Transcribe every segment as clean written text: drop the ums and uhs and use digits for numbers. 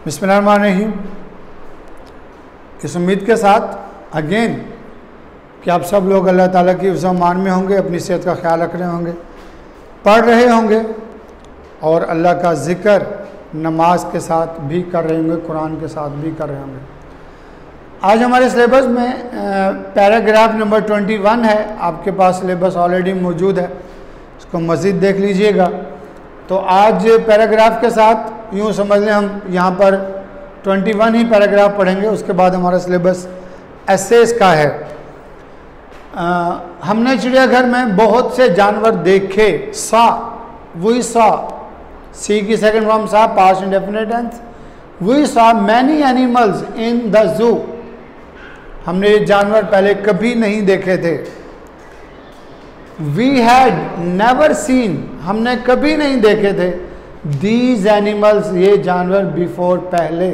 बिस्मिल्लाहिर्रहमानिर्रहीम। इस उम्मीद के साथ अगेन कि आप सब लोग अल्लाह ताला की हिफ्ज़ अमान में होंगे, अपनी सेहत का ख्याल रख रहे होंगे, पढ़ रहे होंगे और अल्लाह का ज़िक्र नमाज के साथ भी कर रहे होंगे, कुरान के साथ भी कर रहे होंगे। आज हमारे सिलेबस में पैराग्राफ नंबर 21 है। आपके पास सिलेबस ऑलरेडी मौजूद है, इसको मज़ीद देख लीजिएगा। तो आज पैराग्राफ के साथ यूँ समझ लें हम यहाँ पर 21 ही पैराग्राफ पढ़ेंगे, उसके बाद हमारा सिलेबस एसेस का है। हमने चिड़ियाघर में बहुत से जानवर देखे, वी सॉ, सी की second form saw, past indefinite tense. We saw many animals in the zoo. हमने ये जानवर पहले कभी नहीं देखे थे। वी हैड नेवर सीन, हमने कभी नहीं देखे थे। दीज एनिमल्स, ये जानवर, बिफोर, पहले।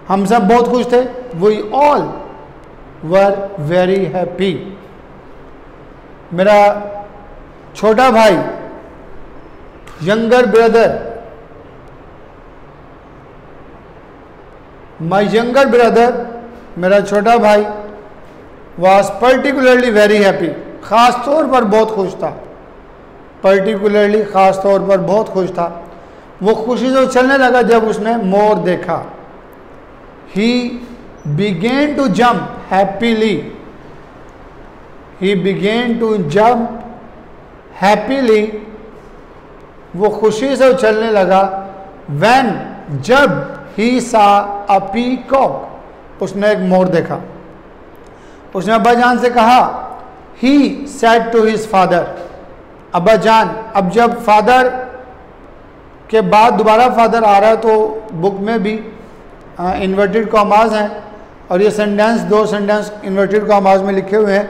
हम सब बहुत खुश थे। We all were very happy. मेरा छोटा भाई, younger brother, my younger brother, मेरा छोटा भाई, वॉज पर्टिकुलरली वेरी हैप्पी, ख़ास तौर पर बहुत खुश था। पर्टिकुलरली, ख़ास तौर पर बहुत खुश था। वो खुशी से उछलने लगा जब उसने मोर देखा। He began to jump happily, he began to jump happily, वो खुशी से उछलने लगा। व्हेन, जब, ही सा अ पीकॉक, उसने एक मोर देखा। उसने अब्बा जान से कहा, he said to his father, अब्बा जान। अब जब फादर के बाद दोबारा फादर आ रहा है तो बुक में भी इन्वर्टेड कॉमास हैं और ये सेंटेंस, दो सेंटेंस इन्वर्टेड कॉमास में लिखे हुए हैं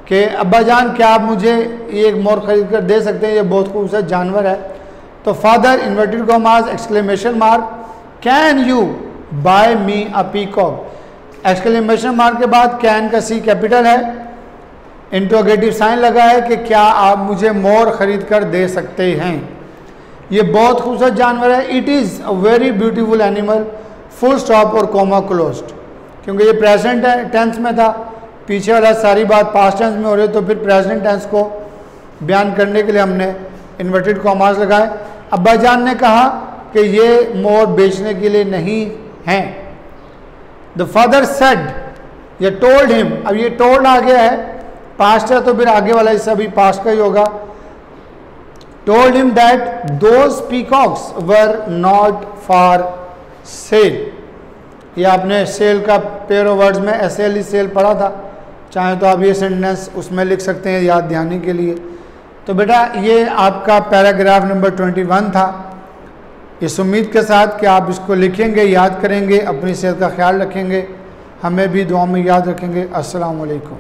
कि अब्बा जान क्या आप मुझे ये एक मोर खरीद कर दे सकते हैं, ये बहुत खूबसूरत जानवर है। तो father, inverted commas, exclamation mark, can you buy me a peacock. Exclamation mark के बाद कैन का सी कैपिटल है, इंट्रोगेटिव साइन लगा है कि क्या आप मुझे मोर खरीद कर दे सकते हैं। ये बहुत खूबसूरत जानवर है। It is a very beautiful animal, full stop और कोमा क्लोज्ड, क्योंकि ये प्रेजेंट टेंस में था। पीछे वाला सारी बात पास्ट टेंस में हो रही है, तो फिर प्रेजेंट टेंस को बयान करने के लिए हमने इन्वर्टेड कॉमास लगाए। अब्बा जान ने कहा कि ये मोर बेचने के लिए नहीं हैं। द फादर सेड, ये टोल्ड हिम, अब ये टोल्ड आ गया है, पास्ट है तो फिर आगे वाला हिस्सा भी पास्ट का ही होगा। Told him that those peacocks were not for sale. ये आपने सेल का पेयर ऑफ वर्ड्स में एसएल सेल पढ़ा था, चाहे तो आप ये सेंटेंस उसमें लिख सकते हैं याद दिलाने के लिए। तो बेटा ये आपका पैराग्राफ नंबर 21 था। इस उम्मीद के साथ कि आप इसको लिखेंगे, याद करेंगे, अपनी सेहत का ख्याल रखेंगे, हमें भी दुआ में याद रखेंगे। अस्सलाम वालेकुम।